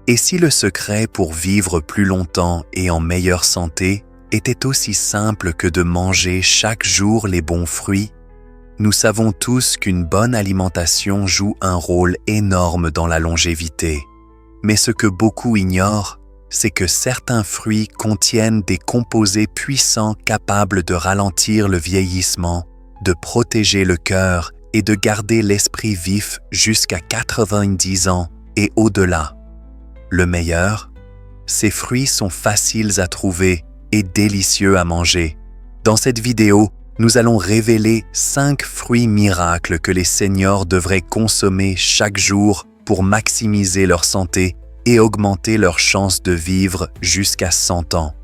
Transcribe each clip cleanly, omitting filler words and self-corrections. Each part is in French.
Et si le secret pour vivre plus longtemps et en meilleure santé était aussi simple que de manger chaque jour les bons fruits, nous savons tous qu'une bonne alimentation joue un rôle énorme dans la longévité. Mais ce que beaucoup ignorent, c'est que certains fruits contiennent des composés puissants capables de ralentir le vieillissement, de protéger le cœur et de garder l'esprit vif jusqu'à 90 ans et au-delà. Le meilleur, ces fruits sont faciles à trouver et délicieux à manger. Dans cette vidéo, nous allons révéler 5 fruits miracles que les seniors devraient consommer chaque jour pour maximiser leur santé et augmenter leurs chances de vivre jusqu'à 100 ans.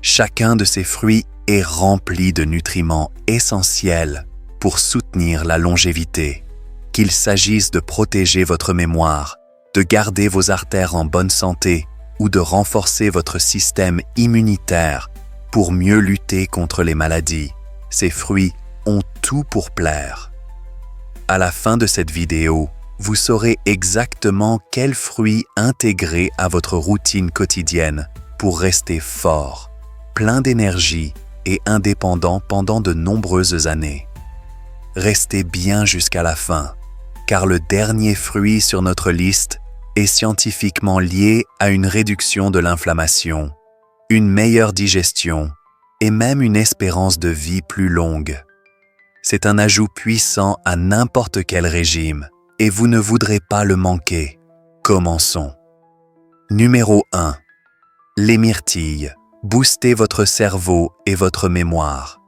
Chacun de ces fruits est rempli de nutriments essentiels pour soutenir la longévité. Qu'il s'agisse de protéger votre mémoire, de garder vos artères en bonne santé ou de renforcer votre système immunitaire pour mieux lutter contre les maladies, ces fruits ont tout pour plaire. À la fin de cette vidéo, vous saurez exactement quels fruits intégrer à votre routine quotidienne pour rester fort, plein d'énergie et indépendant pendant de nombreuses années. Restez bien jusqu'à la fin, car le dernier fruit sur notre liste est scientifiquement lié à une réduction de l'inflammation, une meilleure digestion et même une espérance de vie plus longue. C'est un ajout puissant à n'importe quel régime et vous ne voudrez pas le manquer. Commençons. Numéro 1. Les myrtilles. Boostez votre cerveau et votre mémoire.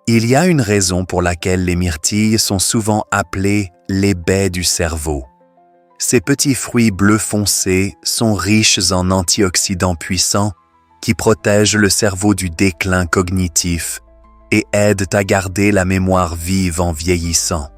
Il y a une raison pour laquelle les myrtilles sont souvent appelées les baies du cerveau. Ces petits fruits bleu foncé sont riches en antioxydants puissants qui protègent le cerveau du déclin cognitif et aident à garder la mémoire vive en vieillissant.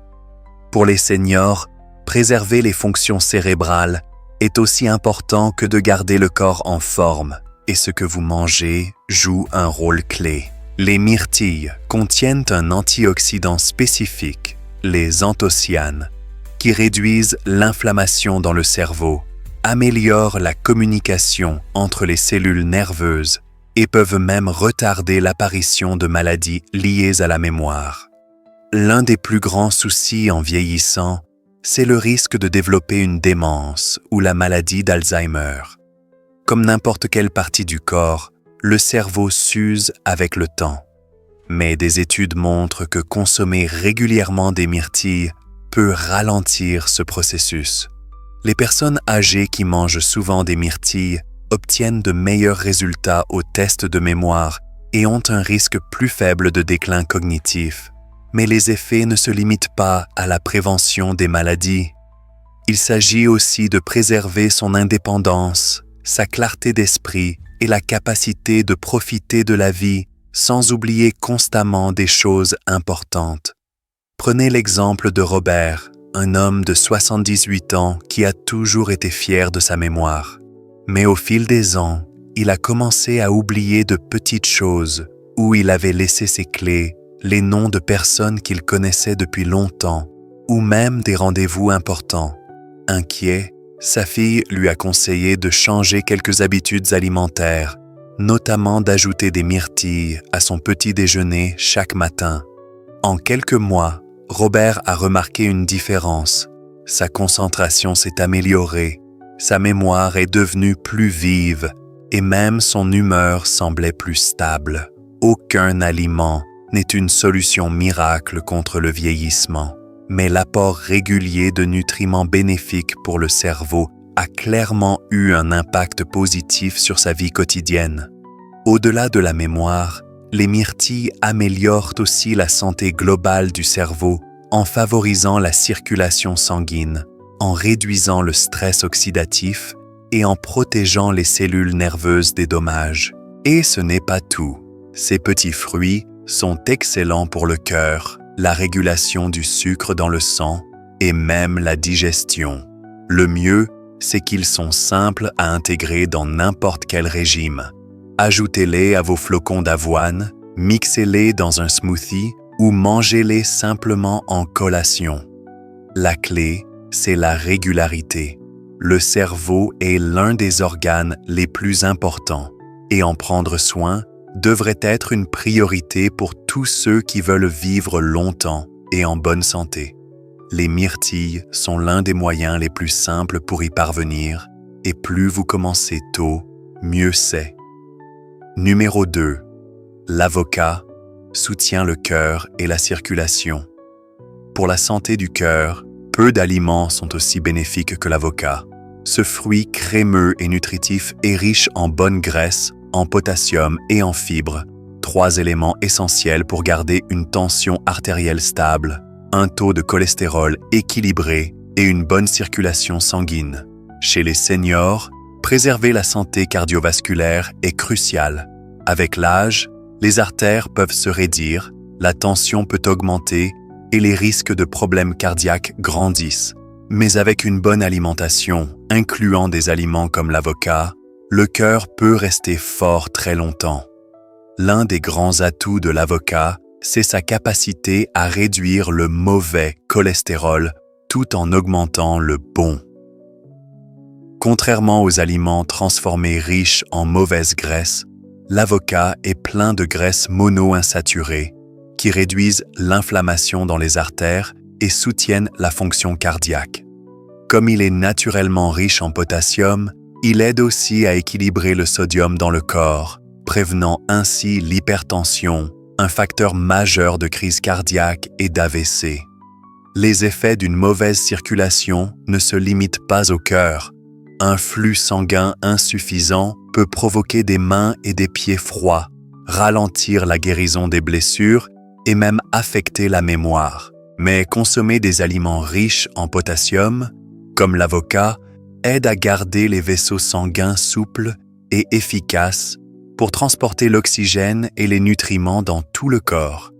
Pour les seniors, préserver les fonctions cérébrales est aussi important que de garder le corps en forme, et ce que vous mangez joue un rôle clé. Les myrtilles contiennent un antioxydant spécifique, les anthocyanes, qui réduisent l'inflammation dans le cerveau, améliorent la communication entre les cellules nerveuses et peuvent même retarder l'apparition de maladies liées à la mémoire. L'un des plus grands soucis en vieillissant, c'est le risque de développer une démence ou la maladie d'Alzheimer. Comme n'importe quelle partie du corps, le cerveau s'use avec le temps. Mais des études montrent que consommer régulièrement des myrtilles peut ralentir ce processus. Les personnes âgées qui mangent souvent des myrtilles obtiennent de meilleurs résultats aux tests de mémoire et ont un risque plus faible de déclin cognitif. Mais les effets ne se limitent pas à la prévention des maladies. Il s'agit aussi de préserver son indépendance, sa clarté d'esprit et la capacité de profiter de la vie sans oublier constamment des choses importantes. Prenez l'exemple de Robert, un homme de 78 ans qui a toujours été fier de sa mémoire. Mais au fil des ans, il a commencé à oublier de petites choses où il avait laissé ses clés, les noms de personnes qu'il connaissait depuis longtemps, ou même des rendez-vous importants. Inquiet, sa fille lui a conseillé de changer quelques habitudes alimentaires, notamment d'ajouter des myrtilles à son petit déjeuner chaque matin. En quelques mois, Robert a remarqué une différence. Sa concentration s'est améliorée, sa mémoire est devenue plus vive et même son humeur semblait plus stable. Aucun aliment n'est une solution miracle contre le vieillissement, mais l'apport régulier de nutriments bénéfiques pour le cerveau a clairement eu un impact positif sur sa vie quotidienne. Au-delà de la mémoire, les myrtilles améliorent aussi la santé globale du cerveau en favorisant la circulation sanguine, en réduisant le stress oxydatif et en protégeant les cellules nerveuses des dommages. Et ce n'est pas tout. Ces petits fruits sont excellents pour le cœur, la régulation du sucre dans le sang et même la digestion. Le mieux, c'est qu'ils sont simples à intégrer dans n'importe quel régime. Ajoutez-les à vos flocons d'avoine, mixez-les dans un smoothie ou mangez-les simplement en collation. La clé, c'est la régularité. Le cerveau est l'un des organes les plus importants et en prendre soin devrait être une priorité pour tous ceux qui veulent vivre longtemps et en bonne santé. Les myrtilles sont l'un des moyens les plus simples pour y parvenir et plus vous commencez tôt, mieux c'est. Numéro 2. L'avocat soutient le cœur et la circulation. Pour la santé du cœur, peu d'aliments sont aussi bénéfiques que l'avocat. Ce fruit crémeux et nutritif est riche en bonnes graisses, en potassium et en fibres, 3 éléments essentiels pour garder une tension artérielle stable, un taux de cholestérol équilibré et une bonne circulation sanguine. Chez les seniors, préserver la santé cardiovasculaire est crucial. Avec l'âge, les artères peuvent se raidir, la tension peut augmenter et les risques de problèmes cardiaques grandissent. Mais avec une bonne alimentation, incluant des aliments comme l'avocat, le cœur peut rester fort très longtemps. L'un des grands atouts de l'avocat, c'est sa capacité à réduire le mauvais cholestérol tout en augmentant le bon. Contrairement aux aliments transformés riches en mauvaises graisses, l'avocat est plein de graisses monoinsaturées qui réduisent l'inflammation dans les artères et soutiennent la fonction cardiaque. Comme il est naturellement riche en potassium, il aide aussi à équilibrer le sodium dans le corps, prévenant ainsi l'hypertension, un facteur majeur de crise cardiaque et d'AVC. Les effets d'une mauvaise circulation ne se limitent pas au cœur. Un flux sanguin insuffisant peut provoquer des mains et des pieds froids, ralentir la guérison des blessures et même affecter la mémoire. Mais consommer des aliments riches en potassium, comme l'avocat, aide à garder les vaisseaux sanguins souples et efficaces pour transporter l'oxygène et les nutriments dans tout le corps.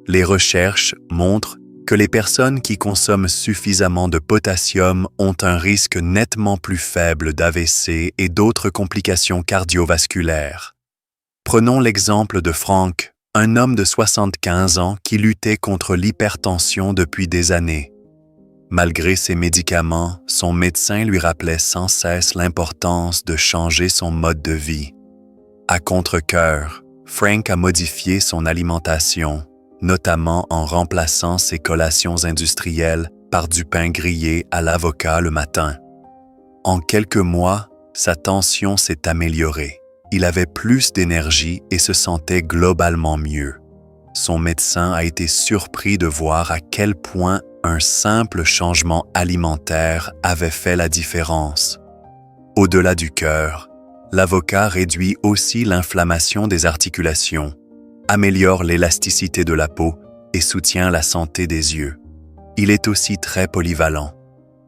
Les recherches montrent que les personnes qui consomment suffisamment de potassium ont un risque nettement plus faible d'AVC et d'autres complications cardiovasculaires. Prenons l'exemple de Frank, un homme de 75 ans qui luttait contre l'hypertension depuis des années. Malgré ses médicaments, son médecin lui rappelait sans cesse l'importance de changer son mode de vie. À contre-cœur, Frank a modifié son alimentation, notamment en remplaçant ses collations industrielles par du pain grillé à l'avocat le matin. En quelques mois, sa tension s'est améliorée. Il avait plus d'énergie et se sentait globalement mieux. Son médecin a été surpris de voir à quel point un simple changement alimentaire avait fait la différence. Au-delà du cœur, l'avocat réduit aussi l'inflammation des articulations, améliore l'élasticité de la peau et soutient la santé des yeux. Il est aussi très polyvalent.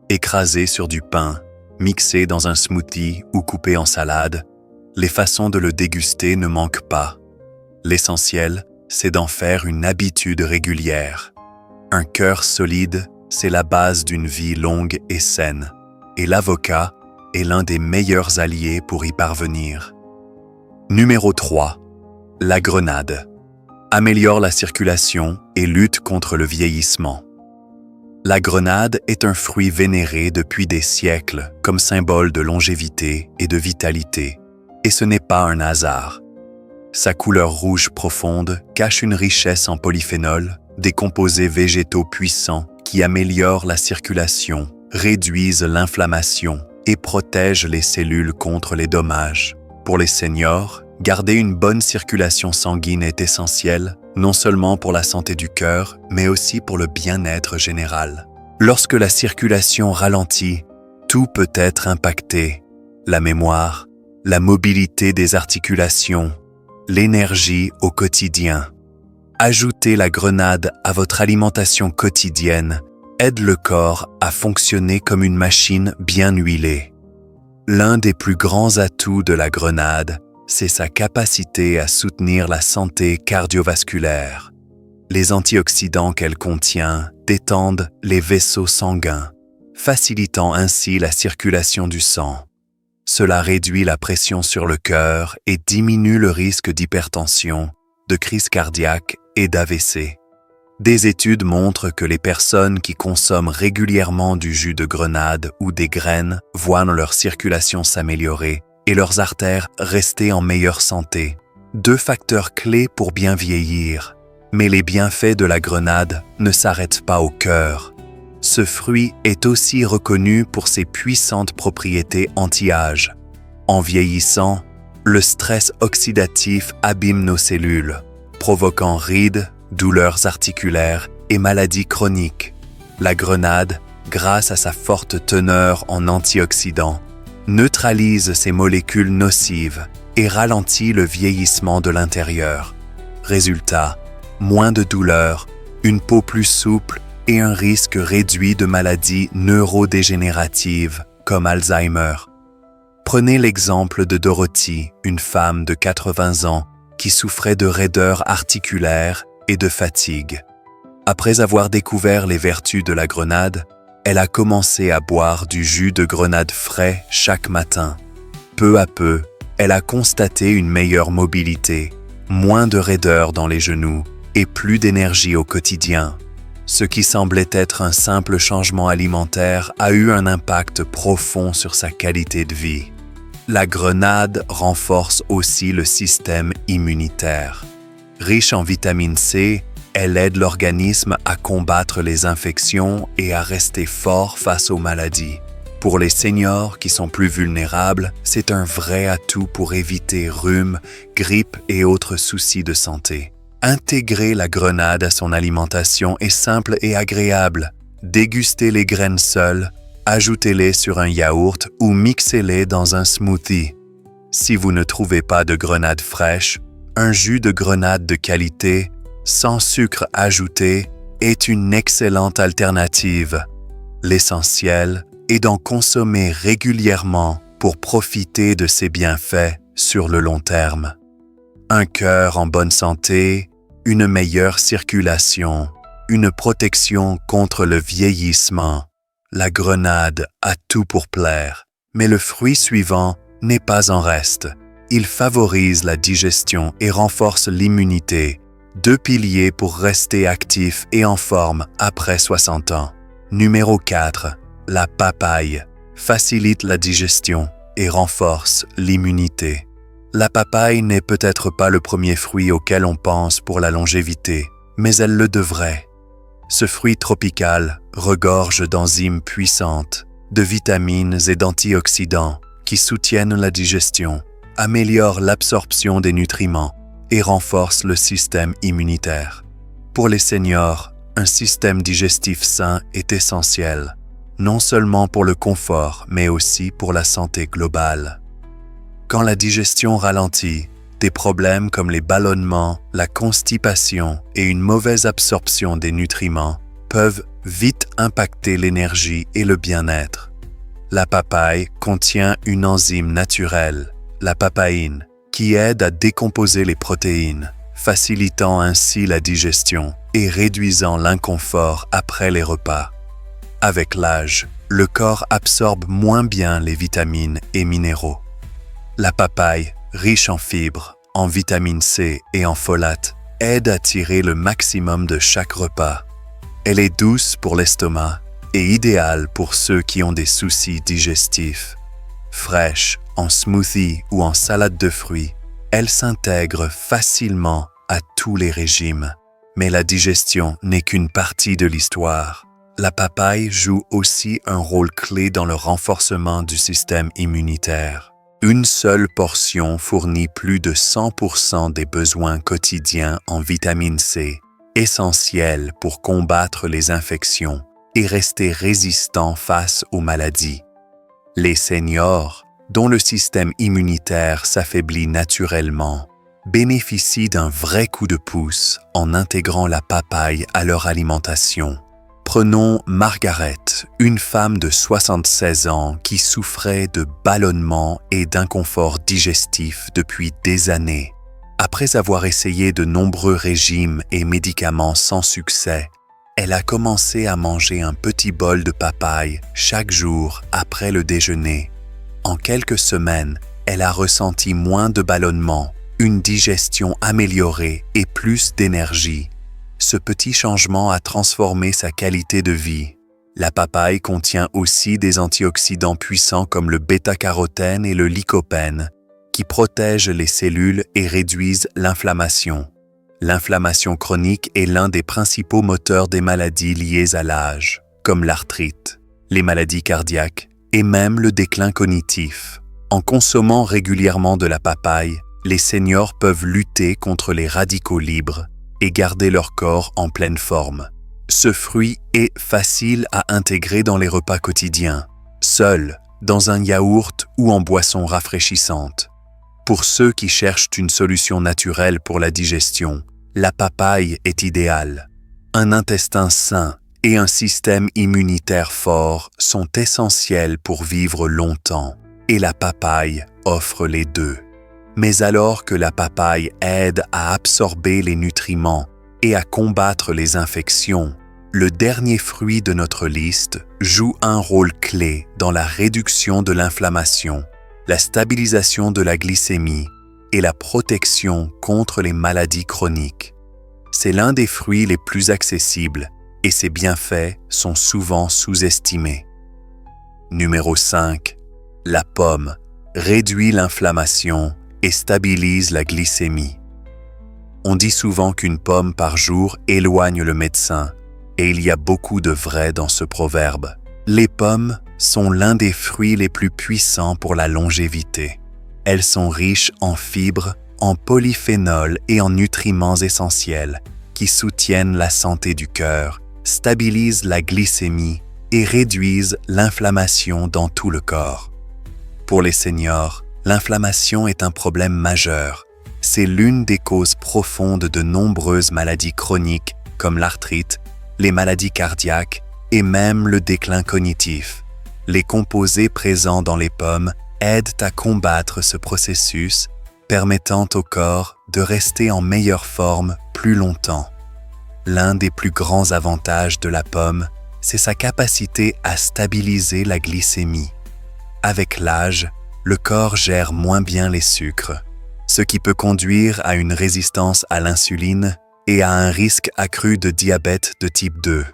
Écrasé sur du pain, mixé dans un smoothie ou coupé en salade, les façons de le déguster ne manquent pas. L'essentiel, c'est d'en faire une habitude régulière. Un cœur solide, c'est la base d'une vie longue et saine, et l'avocat est l'un des meilleurs alliés pour y parvenir. Numéro 3. La grenade. Améliore la circulation et lutte contre le vieillissement. La grenade est un fruit vénéré depuis des siècles comme symbole de longévité et de vitalité, et ce n'est pas un hasard. Sa couleur rouge profonde cache une richesse en polyphénols, des composés végétaux puissants qui améliorent la circulation, réduisent l'inflammation et protègent les cellules contre les dommages. Pour les seniors, garder une bonne circulation sanguine est essentiel, non seulement pour la santé du cœur, mais aussi pour le bien-être général. Lorsque la circulation ralentit, tout peut être impacté. La mémoire, la mobilité des articulations, l'énergie au quotidien. Ajouter la grenade à votre alimentation quotidienne aide le corps à fonctionner comme une machine bien huilée. L'un des plus grands atouts de la grenade, c'est sa capacité à soutenir la santé cardiovasculaire. Les antioxydants qu'elle contient détendent les vaisseaux sanguins, facilitant ainsi la circulation du sang. Cela réduit la pression sur le cœur et diminue le risque d'hypertension, de crise cardiaque et d'AVC. Des études montrent que les personnes qui consomment régulièrement du jus de grenade ou des graines voient leur circulation s'améliorer et leurs artères rester en meilleure santé. 2 facteurs clés pour bien vieillir. Mais les bienfaits de la grenade ne s'arrêtent pas au cœur. Ce fruit est aussi reconnu pour ses puissantes propriétés anti-âge. En vieillissant, le stress oxydatif abîme nos cellules, provoquant rides, douleurs articulaires et maladies chroniques. La grenade, grâce à sa forte teneur en antioxydants, neutralise ces molécules nocives et ralentit le vieillissement de l'intérieur. Résultat, moins de douleurs, une peau plus souple et un risque réduit de maladies neurodégénératives comme Alzheimer. Prenez l'exemple de Dorothy, une femme de 80 ans qui souffrait de raideurs articulaires et de fatigue. Après avoir découvert les vertus de la grenade, elle a commencé à boire du jus de grenade frais chaque matin. Peu à peu, elle a constaté une meilleure mobilité, moins de raideurs dans les genoux et plus d'énergie au quotidien. Ce qui semblait être un simple changement alimentaire a eu un impact profond sur sa qualité de vie. La grenade renforce aussi le système immunitaire. Riche en vitamine C, elle aide l'organisme à combattre les infections et à rester fort face aux maladies. Pour les seniors qui sont plus vulnérables, c'est un vrai atout pour éviter rhume, grippe et autres soucis de santé. Intégrer la grenade à son alimentation est simple et agréable. Dégustez les graines seules, ajoutez-les sur un yaourt ou mixez-les dans un smoothie. Si vous ne trouvez pas de grenade fraîche, un jus de grenade de qualité, sans sucre ajouté, est une excellente alternative. L'essentiel est d'en consommer régulièrement pour profiter de ses bienfaits sur le long terme. Un cœur en bonne santé, une meilleure circulation, une protection contre le vieillissement. La grenade a tout pour plaire, mais le fruit suivant n'est pas en reste. Il favorise la digestion et renforce l'immunité, 2 piliers pour rester actif et en forme après 60 ans. Numéro 4. La papaye facilite la digestion et renforce l'immunité. La papaye n'est peut-être pas le premier fruit auquel on pense pour la longévité, mais elle le devrait. Ce fruit tropical regorge d'enzymes puissantes, de vitamines et d'antioxydants qui soutiennent la digestion, améliorent l'absorption des nutriments et renforcent le système immunitaire. Pour les seniors, un système digestif sain est essentiel, non seulement pour le confort, mais aussi pour la santé globale. Quand la digestion ralentit, des problèmes comme les ballonnements, la constipation et une mauvaise absorption des nutriments peuvent vite impacter l'énergie et le bien-être. La papaye contient une enzyme naturelle, la papaïne, qui aide à décomposer les protéines, facilitant ainsi la digestion et réduisant l'inconfort après les repas. Avec l'âge, le corps absorbe moins bien les vitamines et minéraux. La papaye, riche en fibres, en vitamine C et en folate, aide à tirer le maximum de chaque repas. Elle est douce pour l'estomac et idéale pour ceux qui ont des soucis digestifs. Fraîche, en smoothie ou en salade de fruits, elle s'intègre facilement à tous les régimes. Mais la digestion n'est qu'une partie de l'histoire. La papaye joue aussi un rôle clé dans le renforcement du système immunitaire. Une seule portion fournit plus de 100% des besoins quotidiens en vitamine C, essentielle pour combattre les infections et rester résistant face aux maladies. Les seniors, dont le système immunitaire s'affaiblit naturellement, bénéficient d'un vrai coup de pouce en intégrant la papaye à leur alimentation. Prenons Margaret, une femme de 76 ans qui souffrait de ballonnements et d'inconfort digestif depuis des années. Après avoir essayé de nombreux régimes et médicaments sans succès, elle a commencé à manger un petit bol de papaye chaque jour après le déjeuner. En quelques semaines, elle a ressenti moins de ballonnements, une digestion améliorée et plus d'énergie. Ce petit changement a transformé sa qualité de vie. La papaye contient aussi des antioxydants puissants comme le bêta-carotène et le lycopène, qui protègent les cellules et réduisent l'inflammation. L'inflammation chronique est l'un des principaux moteurs des maladies liées à l'âge, comme l'arthrite, les maladies cardiaques et même le déclin cognitif. En consommant régulièrement de la papaye, les seniors peuvent lutter contre les radicaux libres et garder leur corps en pleine forme. Ce fruit est facile à intégrer dans les repas quotidiens, seul, dans un yaourt ou en boisson rafraîchissante. Pour ceux qui cherchent une solution naturelle pour la digestion, la papaye est idéale. Un intestin sain et un système immunitaire fort sont essentiels pour vivre longtemps, et la papaye offre les deux. Mais alors que la papaye aide à absorber les nutriments et à combattre les infections, le dernier fruit de notre liste joue un rôle clé dans la réduction de l'inflammation, la stabilisation de la glycémie et la protection contre les maladies chroniques. C'est l'un des fruits les plus accessibles et ses bienfaits sont souvent sous-estimés. Numéro 5. La pomme réduit l'inflammation et stabilise la glycémie. On dit souvent qu'une pomme par jour éloigne le médecin, et il y a beaucoup de vrai dans ce proverbe. Les pommes sont l'un des fruits les plus puissants pour la longévité. Elles sont riches en fibres, en polyphénols et en nutriments essentiels qui soutiennent la santé du cœur, stabilisent la glycémie et réduisent l'inflammation dans tout le corps. Pour les seniors, l'inflammation est un problème majeur. C'est l'une des causes profondes de nombreuses maladies chroniques comme l'arthrite, les maladies cardiaques et même le déclin cognitif. Les composés présents dans les pommes aident à combattre ce processus, permettant au corps de rester en meilleure forme plus longtemps. L'un des plus grands avantages de la pomme, c'est sa capacité à stabiliser la glycémie. Avec l'âge, le corps gère moins bien les sucres, ce qui peut conduire à une résistance à l'insuline et à un risque accru de diabète de type 2.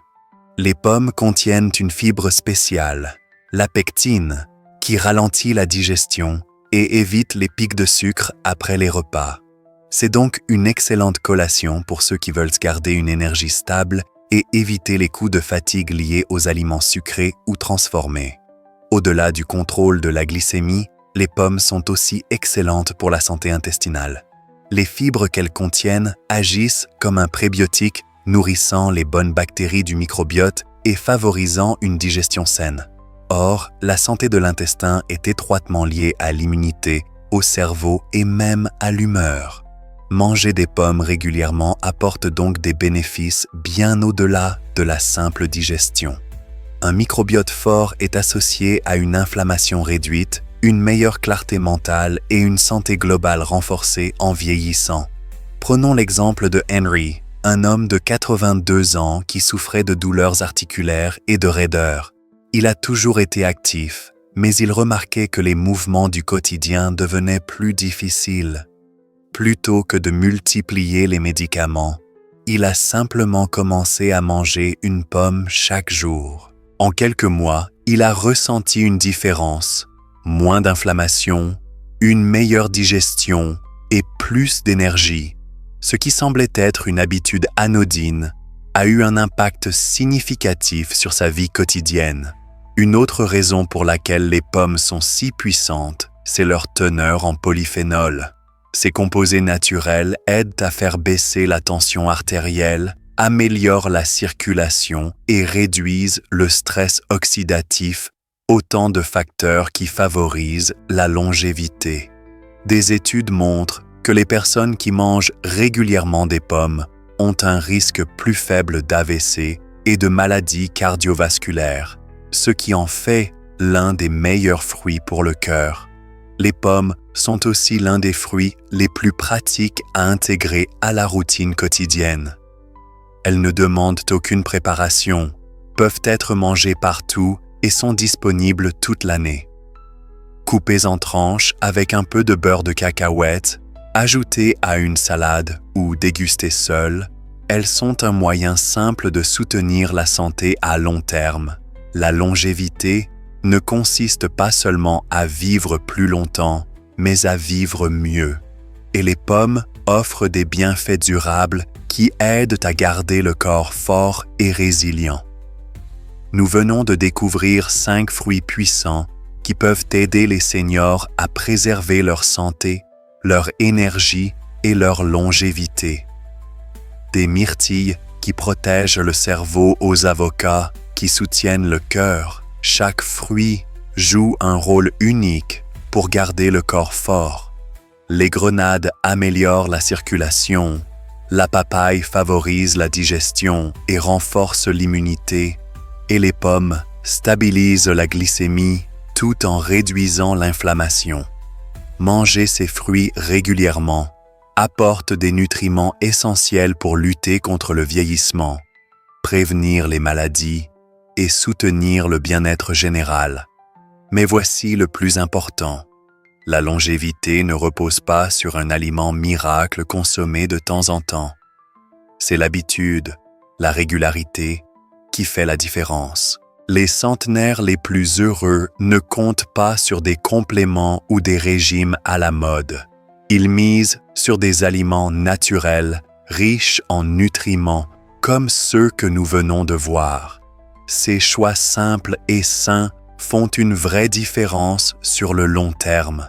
Les pommes contiennent une fibre spéciale, la pectine, qui ralentit la digestion et évite les pics de sucre après les repas. C'est donc une excellente collation pour ceux qui veulent garder une énergie stable et éviter les coups de fatigue liés aux aliments sucrés ou transformés. Au-delà du contrôle de la glycémie, les pommes sont aussi excellentes pour la santé intestinale. Les fibres qu'elles contiennent agissent comme un prébiotique nourrissant les bonnes bactéries du microbiote et favorisant une digestion saine. Or, la santé de l'intestin est étroitement liée à l'immunité, au cerveau et même à l'humeur. Manger des pommes régulièrement apporte donc des bénéfices bien au-delà de la simple digestion. Un microbiote fort est associé à une inflammation réduite, une meilleure clarté mentale et une santé globale renforcée en vieillissant. Prenons l'exemple de Henry, un homme de 82 ans qui souffrait de douleurs articulaires et de raideur. Il a toujours été actif, mais il remarquait que les mouvements du quotidien devenaient plus difficiles. Plutôt que de multiplier les médicaments, il a simplement commencé à manger une pomme chaque jour. En quelques mois, il a ressenti une différence. Moins d'inflammation, une meilleure digestion et plus d'énergie. Ce qui semblait être une habitude anodine a eu un impact significatif sur sa vie quotidienne. Une autre raison pour laquelle les pommes sont si puissantes, c'est leur teneur en polyphénol. Ces composés naturels aident à faire baisser la tension artérielle, améliorent la circulation et réduisent le stress oxydatif, autant de facteurs qui favorisent la longévité. Des études montrent que les personnes qui mangent régulièrement des pommes ont un risque plus faible d'AVC et de maladies cardiovasculaires, ce qui en fait l'un des meilleurs fruits pour le cœur. Les pommes sont aussi l'un des fruits les plus pratiques à intégrer à la routine quotidienne. Elles ne demandent aucune préparation, peuvent être mangées partout et sont disponibles toute l'année. Coupez en tranches avec un peu de beurre de cacahuète, ajoutez à une salade ou dégustez seul, Elles sont un moyen simple de soutenir la santé à long terme. La longévité ne consiste pas seulement à vivre plus longtemps, mais à vivre mieux. Et les pommes offrent des bienfaits durables qui aident à garder le corps fort et résilient. Nous venons de découvrir 5 fruits puissants qui peuvent aider les seniors à préserver leur santé, leur énergie et leur longévité. Des myrtilles qui protègent le cerveau aux avocats qui soutiennent le cœur. Chaque fruit joue un rôle unique pour garder le corps fort. Les grenades améliorent la circulation. La papaye favorise la digestion et renforce l'immunité. Et les pommes stabilisent la glycémie tout en réduisant l'inflammation. Manger ces fruits régulièrement apporte des nutriments essentiels pour lutter contre le vieillissement, prévenir les maladies et soutenir le bien-être général. Mais voici le plus important. La longévité ne repose pas sur un aliment miracle consommé de temps en temps. C'est l'habitude, la régularité, qui fait la différence. Les centenaires les plus heureux ne comptent pas sur des compléments ou des régimes à la mode. Ils misent sur des aliments naturels, riches en nutriments, comme ceux que nous venons de voir. Ces choix simples et sains font une vraie différence sur le long terme.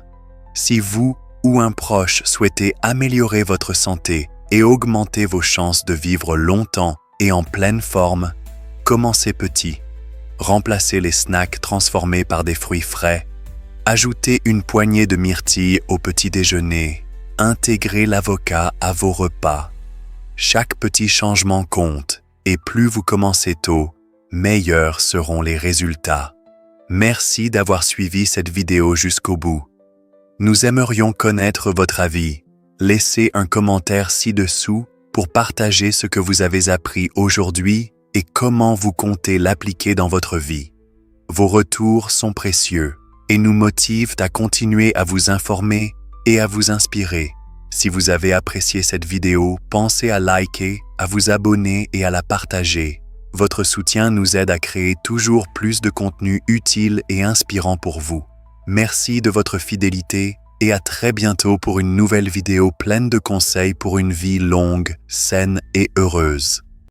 Si vous ou un proche souhaitez améliorer votre santé et augmenter vos chances de vivre longtemps et en pleine forme, commencez petit. Remplacez les snacks transformés par des fruits frais. Ajoutez une poignée de myrtilles au petit déjeuner. Intégrez l'avocat à vos repas. Chaque petit changement compte et plus vous commencez tôt, meilleurs seront les résultats. Merci d'avoir suivi cette vidéo jusqu'au bout. Nous aimerions connaître votre avis. Laissez un commentaire ci-dessous pour partager ce que vous avez appris aujourd'hui et comment vous comptez l'appliquer dans votre vie. Vos retours sont précieux et nous motivent à continuer à vous informer et à vous inspirer. Si vous avez apprécié cette vidéo, pensez à liker, à vous abonner et à la partager. Votre soutien nous aide à créer toujours plus de contenu utile et inspirant pour vous. Merci de votre fidélité et à très bientôt pour une nouvelle vidéo pleine de conseils pour une vie longue, saine et heureuse.